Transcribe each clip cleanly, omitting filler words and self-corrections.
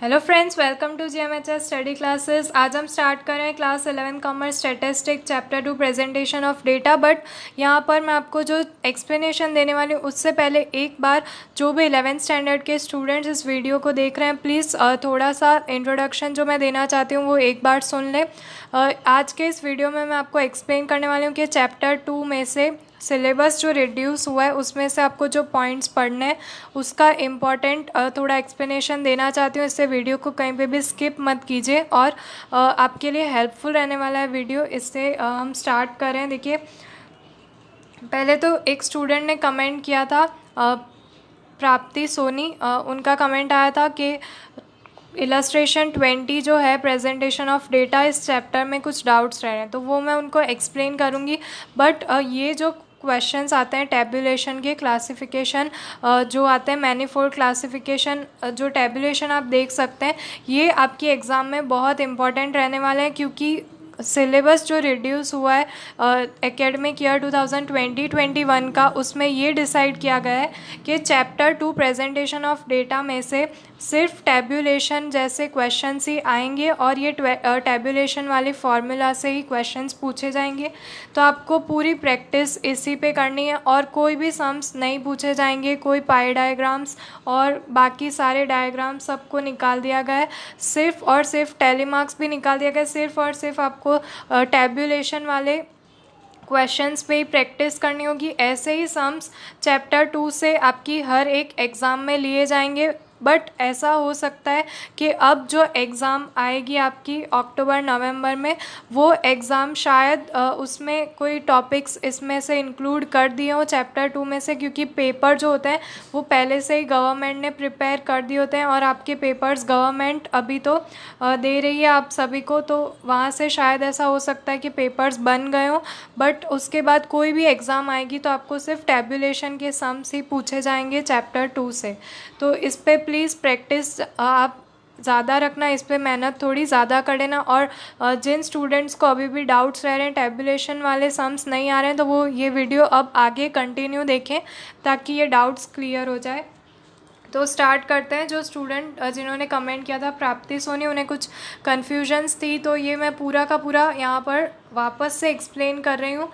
Hello friends, welcome to GMHS study classes. आज हम start कर रहे हैं class 11 commerce statistic chapter 2 presentation of data. But यहाँ पर मैं आपको जो एक्सप्लेनेशन देने वाली हूँ उससे पहले एक बार जो भी 11th स्टैंडर्ड के स्टूडेंट्स इस वीडियो को देख रहे हैं, प्लीज़ थोड़ा सा इंट्रोडक्शन जो मैं देना चाहती हूँ वो एक बार सुन लें। आज के इस वीडियो में मैं आपको एक्सप्लेन करने वाली हूँ कि चैप्टर 2 में से सिलेबस जो रिड्यूस हुआ है उसमें से आपको जो पॉइंट्स पढ़ने हैं उसका इम्पॉर्टेंट थोड़ा एक्सप्लेनेशन देना चाहती हूँ। इससे वीडियो को कहीं पे भी स्किप मत कीजिए और आपके लिए हेल्पफुल रहने वाला है वीडियो। इससे हम स्टार्ट करें। देखिए, पहले तो एक स्टूडेंट ने कमेंट किया था, प्राप्ति सोनी, उनका कमेंट आया था कि इलस्ट्रेशन 20 जो है प्रेजेंटेशन ऑफ डेटा, इस चैप्टर में कुछ डाउट्स रह रहे हैं, तो वो मैं उनको एक्सप्लेन करूँगी। बट ये जो क्वेश्चंस आते हैं टैबुलेशन के, क्लासिफिकेशन जो आते हैं मैनीफोल्ड क्लासिफिकेशन, जो टैबुलेशन आप देख सकते हैं, ये आपकी एग्ज़ाम में बहुत इंपॉर्टेंट रहने वाले हैं क्योंकि सिलेबस जो रिड्यूस हुआ है एकेडमिक ईयर 2020-21 का, उसमें ये डिसाइड किया गया है कि चैप्टर 2 प्रेजेंटेशन ऑफ डेटा में से सिर्फ टैब्यूलेशन जैसे क्वेश्चंस ही आएंगे और ये टैब्यूलेशन वाले फार्मूला से ही क्वेश्चंस पूछे जाएंगे। तो आपको पूरी प्रैक्टिस इसी पे करनी है और कोई भी सम्स नहीं पूछे जाएंगे, कोई पाई डायग्राम्स और बाकी सारे डायग्राम्स सबको निकाल दिया गया है। सिर्फ और सिर्फ टैली मार्क्स भी निकाल दिया गया है। सिर्फ और सिर्फ आपको टैब्यूलेशन वाले क्वेश्चंस पे ही प्रैक्टिस करनी होगी। ऐसे ही सम्स चैप्टर 2 से आपकी हर एक एग्ज़ाम में लिए जाएंगे। बट ऐसा हो सकता है कि अब जो एग्ज़ाम आएगी आपकी अक्टूबर नवंबर में, वो एग्ज़ाम शायद उसमें कोई टॉपिक्स इसमें से इंक्लूड कर दिए हों चैप्टर 2 में से, क्योंकि पेपर जो होते हैं वो पहले से ही गवर्नमेंट ने प्रिपेयर कर दिए होते हैं और आपके पेपर्स गवर्नमेंट अभी तो दे रही है आप सभी को, तो वहाँ से शायद ऐसा हो सकता है कि पेपर्स बन गए हों। बट उसके बाद कोई भी एग्ज़ाम आएगी तो आपको सिर्फ टैब्यूलेशन के सम्स ही पूछे जाएंगे चैप्टर 2 से। तो इस पर प्लीज़ प्रैक्टिस आप ज़्यादा रखना, इस पे मेहनत थोड़ी ज़्यादा कर लेना। और जिन स्टूडेंट्स को अभी भी डाउट्स रह रहे हैं, टैबुलेशन वाले सम्स नहीं आ रहे हैं, तो वो ये वीडियो अब आगे कंटिन्यू देखें ताकि ये डाउट्स क्लियर हो जाए। तो स्टार्ट करते हैं। जो स्टूडेंट जिन्होंने कमेंट किया था, प्राप्ति सोनी, उन्हें कुछ कन्फ्यूजन्स थी, तो ये मैं पूरा का पूरा यहाँ पर वापस से एक्सप्लेन कर रही हूँ।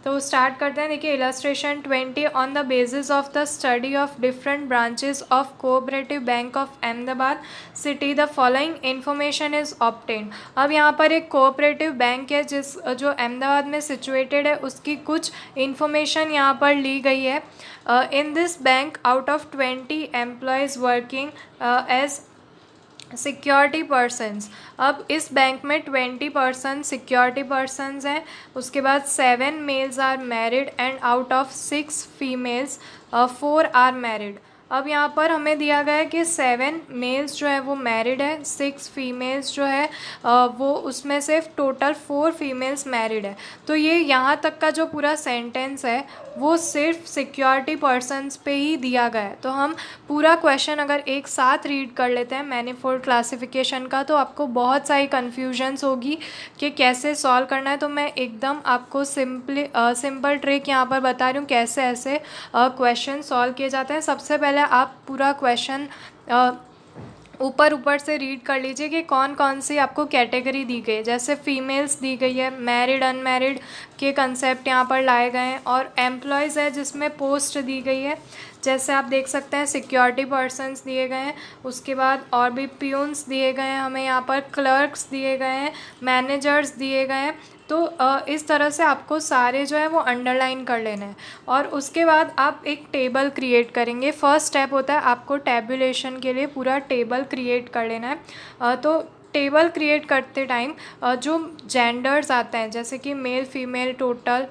तो स्टार्ट करते हैं। देखिए, illustration 20 on the basis of the study of different branches of cooperative bank of Ahmedabad city the following information is obtained. अब यहाँ पर एक कोऑपरेटिव बैंक है जो अहमदाबाद में सिचुएटेड है, उसकी कुछ इन्फॉर्मेशन यहाँ पर ली गई है। In this bank out of 20 employees working as security persons. अब इस बैंक में 20 पर्सन सिक्योरिटी पर्सनस हैं। उसके बाद 7 males are married and out of 6 females 4 are married. अब यहाँ पर हमें दिया गया है कि 7 मेल्स जो है वो मैरिड है, 6 फीमेल्स जो है वो उसमें से टोटल 4 फीमेल्स मैरिड है। तो ये यहाँ तक का जो पूरा सेंटेंस है वो सिर्फ सिक्योरिटी पर्सनस पे ही दिया गया है। तो हम पूरा क्वेश्चन अगर एक साथ रीड कर लेते हैं मैनीफोल्ड क्लासिफिकेशन का, तो आपको बहुत सारी कन्फ्यूजन्स होगी कि कैसे सॉल्व करना है। तो मैं एकदम आपको सिंपल ट्रिक यहाँ पर बता रही हूँ कैसे ऐसे क्वेश्चन सॉल्व किए जाते हैं। सबसे पहले आप पूरा क्वेश्चन ऊपर से रीड कर लीजिए कि कौन कौन सी आपको कैटेगरी दी गई है। जैसे फीमेल्स दी गई है, मैरिड अनमैरिड के कंसेप्ट यहाँ पर लाए गए हैं, और एम्प्लॉयज़ है जिसमें पोस्ट दी गई है। जैसे आप देख सकते हैं सिक्योरिटी पर्सनस दिए गए हैं, उसके बाद और भी प्यून्स दिए गए हैं, हमें यहाँ पर क्लर्क्स दिए गए हैं, मैनेजर्स दिए गए हैं। तो इस तरह से आपको सारे जो है वो अंडरलाइन कर लेने हैं और उसके बाद आप एक टेबल क्रिएट करेंगे। फर्स्ट स्टेप होता है आपको टैबुलेशन के लिए पूरा टेबल क्रिएट कर लेना है। तो टेबल क्रिएट करते टाइम जो जेंडर्स आते हैं, जैसे कि मेल फीमेल टोटल,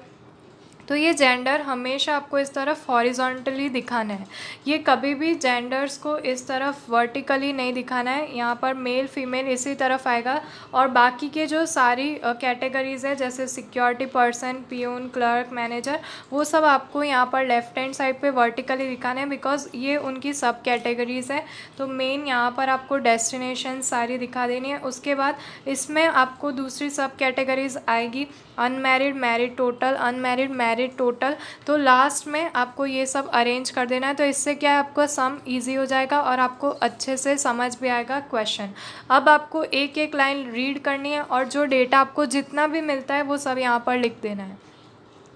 तो ये जेंडर हमेशा आपको इस तरफ हॉरिजॉन्टली दिखाना है। ये कभी भी जेंडर्स को इस तरफ वर्टिकली नहीं दिखाना है। यहाँ पर मेल फीमेल इसी तरफ आएगा और बाकी के जो सारी कैटेगरीज़ है जैसे security person, peon, clerk, manager, वो सब आपको यहाँ पर लेफ्ट हैंड साइड पे वर्टिकली दिखाना है, बिकॉज ये उनकी सब कैटेगरीज़ है। तो मेन यहाँ पर आपको डेस्टिनेशन सारी दिखा देनी है। उसके बाद इसमें आपको दूसरी सब कैटेगरीज आएगी, unmarried, married total, unmarried, merit total. तो लास्ट में आपको ये सब अरेंज कर देना है, तो इससे क्या है आपका सम ईजी हो जाएगा और आपको अच्छे से समझ भी आएगा क्वेश्चन। अब आपको एक एक लाइन रीड करनी है और जो डेटा आपको जितना भी मिलता है वो सब यहाँ पर लिख देना है।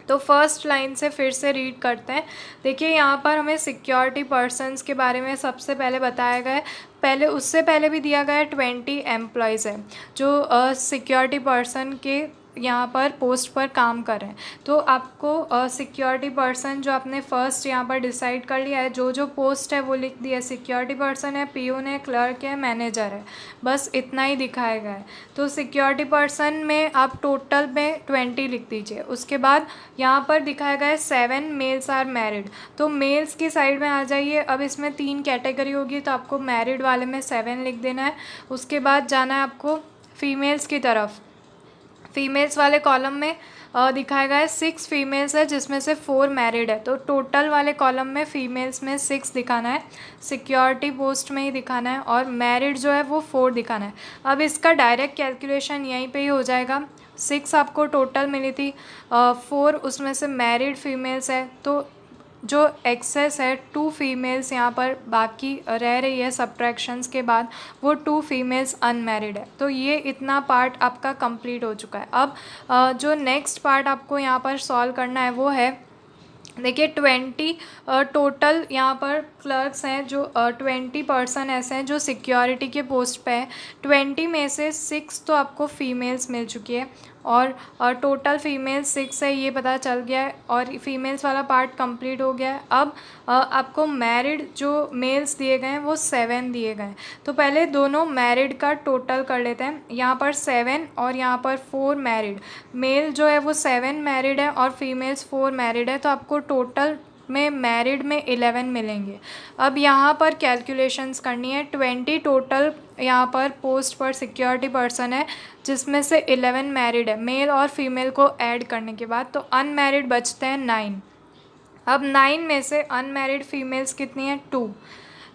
तो फर्स्ट लाइन से फिर से रीड करते हैं। देखिए यहाँ पर हमें सिक्योरिटी पर्सन्स के बारे में सबसे पहले बताया गया है। पहले उससे पहले भी दिया गया है 20 एम्प्लॉयज़ है जो सिक्योरिटी पर्सन के यहाँ पर पोस्ट पर काम कर रहे हैं। तो आपको सिक्योरिटी पर्सन जो आपने फर्स्ट यहाँ पर डिसाइड कर लिया है, जो पोस्ट है वो लिख दिया। सिक्योरिटी पर्सन है, पीयून है, क्लर्क है, मैनेजर है, बस इतना ही दिखाया गया है। तो सिक्योरिटी पर्सन में आप टोटल में 20 लिख दीजिए। उसके बाद यहाँ पर दिखाया गया है 7 मेल्स आर मैरिड, तो मेल्स की साइड में आ जाइए। अब इसमें 3 कैटेगरी होगी, तो आपको मैरिड वाले में 7 लिख देना है। उसके बाद जाना है आपको फीमेल्स की तरफ। फीमेल्स वाले कॉलम में दिखाया गया है 6 फीमेल्स है जिसमें से 4 मैरिड है, तो टोटल वाले कॉलम में फीमेल्स में 6 दिखाना है, सिक्योरिटी पोस्ट में ही दिखाना है, और मैरिड जो है वो 4 दिखाना है। अब इसका डायरेक्ट कैलकुलेशन यहीं पे ही हो जाएगा। 6 आपको टोटल मिली थी, 4 उसमें से मैरिड फीमेल्स है, तो जो एक्सेस है 2 फीमेल्स यहाँ पर बाकी रह रही है सब्ट्रैक्शंस के बाद, वो 2 फीमेल्स अनमैरिड है। तो ये इतना पार्ट आपका कंप्लीट हो चुका है। अब जो नेक्स्ट पार्ट आपको यहाँ पर सॉल्व करना है वो है, देखिए 20 टोटल यहाँ पर क्लर्क्स हैं, जो 20 पर्सन ऐसे हैं जो सिक्योरिटी के पोस्ट पे हैं। 20 में से 6 तो आपको फीमेल्स मिल चुकी है और टोटल फीमेल्स 6 है, ये पता चल गया है और फीमेल्स वाला पार्ट कंप्लीट हो गया है। अब आपको मैरिड जो मेल्स दिए गए हैं वो 7 दिए गए हैं। तो पहले दोनों मैरिड का टोटल कर लेते हैं। यहाँ पर 7 और यहाँ पर 4 मैरिड, मेल जो है वो 7 मैरिड है और फीमेल्स 4 मैरिड है, तो आपको टोटल में मैरिड में 11 मिलेंगे। अब यहाँ पर कैलकुलेशंस करनी है। 20 टोटल यहाँ पर पोस्ट पर सिक्योरिटी पर्सन है जिसमें से 11 मैरिड है, मेल और फीमेल को ऐड करने के बाद, तो अनमैरिड बचते हैं 9। अब 9 में से अनमैरिड फीमेल्स कितनी हैं 2,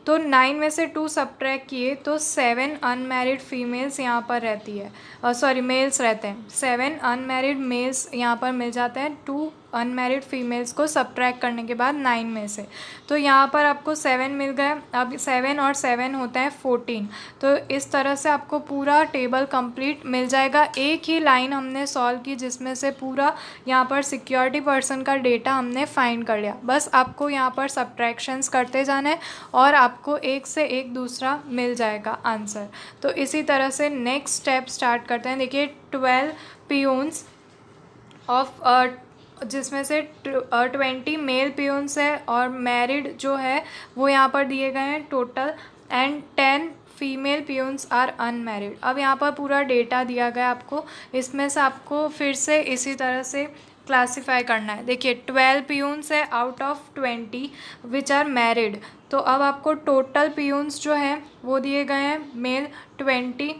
तो 9 में से 2 सब्ट्रैक्ट किए तो 7 अनमैरिड फीमेल्स यहाँ पर रहती है, सॉरी मेल्स रहते हैं। 7 अनमैरिड मेल्स यहाँ पर मिल जाते हैं 2 अनमैरिड फीमेल्स को सब्ट्रैक्ट करने के बाद 9 में से, तो यहाँ पर आपको 7 मिल गए। अब 7 और 7 होता है 14। तो इस तरह से आपको पूरा टेबल कंप्लीट मिल जाएगा। एक ही लाइन हमने सॉल्व की जिसमें से पूरा यहाँ पर सिक्योरिटी पर्सन का डेटा हमने फाइंड कर लिया। बस आपको यहाँ पर सब्ट्रैक्शंस करते जाना है और आपको एक से एक दूसरा मिल जाएगा आंसर। तो इसी तरह से नेक्स्ट स्टेप स्टार्ट करते हैं। देखिए 12 पियून्स ऑफ जिसमें से 20 मेल पियून्स है और मैरिड जो है वो यहाँ पर दिए गए हैं total, and 10 female peons are unmarried. अब यहाँ पर पूरा डेटा दिया गया आपको, इसमें से आपको फिर से इसी तरह से क्लासीफाई करना है। देखिए 12 पियून्स है out of 20 which are married, तो अब आपको टोटल पियून्स जो है वो दिए गए हैं मेल 20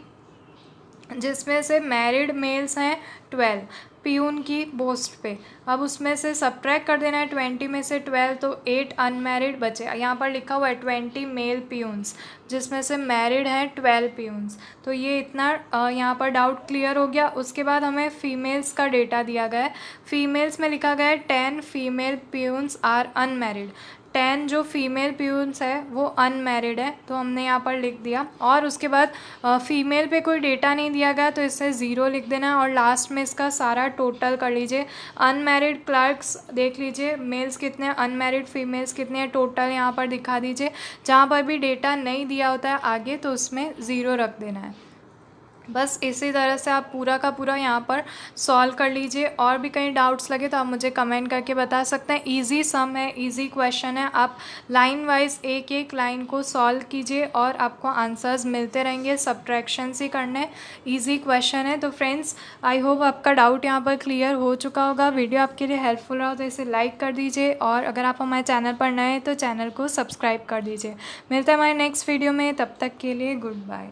जिसमें से मैरिड मेल्स हैं 12 पियून की पोस्ट पे। अब उसमें से सब्ट्रैक्ट कर देना है 20 में से 12, तो 8 अनमैरिड बचे। यहाँ पर लिखा हुआ है 20 मेल पियून्स जिसमें से मैरिड हैं 12 पियून्स। तो ये इतना यहाँ पर डाउट क्लियर हो गया। उसके बाद हमें फीमेल्स का डेटा दिया गया है। फीमेल्स में लिखा गया है 10 फीमेल पियून्स आर अनमैरिड। 10 जो फीमेल पियून्स है वो अनमैरिड है, तो हमने यहाँ पर लिख दिया। और उसके बाद फीमेल पे कोई डेटा नहीं दिया गया तो इससे 0 लिख देना है और लास्ट में इसका सारा टोटल कर लीजिए। अनमैरिड क्लर्क्स देख लीजिए, मेल्स कितने हैं, अनमैरिड फीमेल्स कितने हैं, टोटल यहाँ पर दिखा दीजिए। जहाँ पर भी डेटा नहीं दिया होता है आगे तो उसमें 0 रख देना है। बस इसी तरह से आप पूरा का पूरा यहाँ पर सॉल्व कर लीजिए। और भी कहीं डाउट्स लगे तो आप मुझे कमेंट करके बता सकते हैं। इजी सम है, इजी क्वेश्चन है, आप लाइन वाइज एक एक लाइन को सॉल्व कीजिए और आपको आंसर्स मिलते रहेंगे। सब्ट्रैक्शंस ही करने, इजी क्वेश्चन है। तो फ्रेंड्स आई होप आपका डाउट यहाँ पर क्लियर हो चुका होगा। वीडियो आपके लिए हेल्पफुल रहा तो इसे लाइक कर दीजिए और अगर आप हमारे चैनल पर नए हैं तो चैनल को सब्सक्राइब कर दीजिए। मिलते हैं हमारे नेक्स्ट वीडियो में, तब तक के लिए गुड बाय।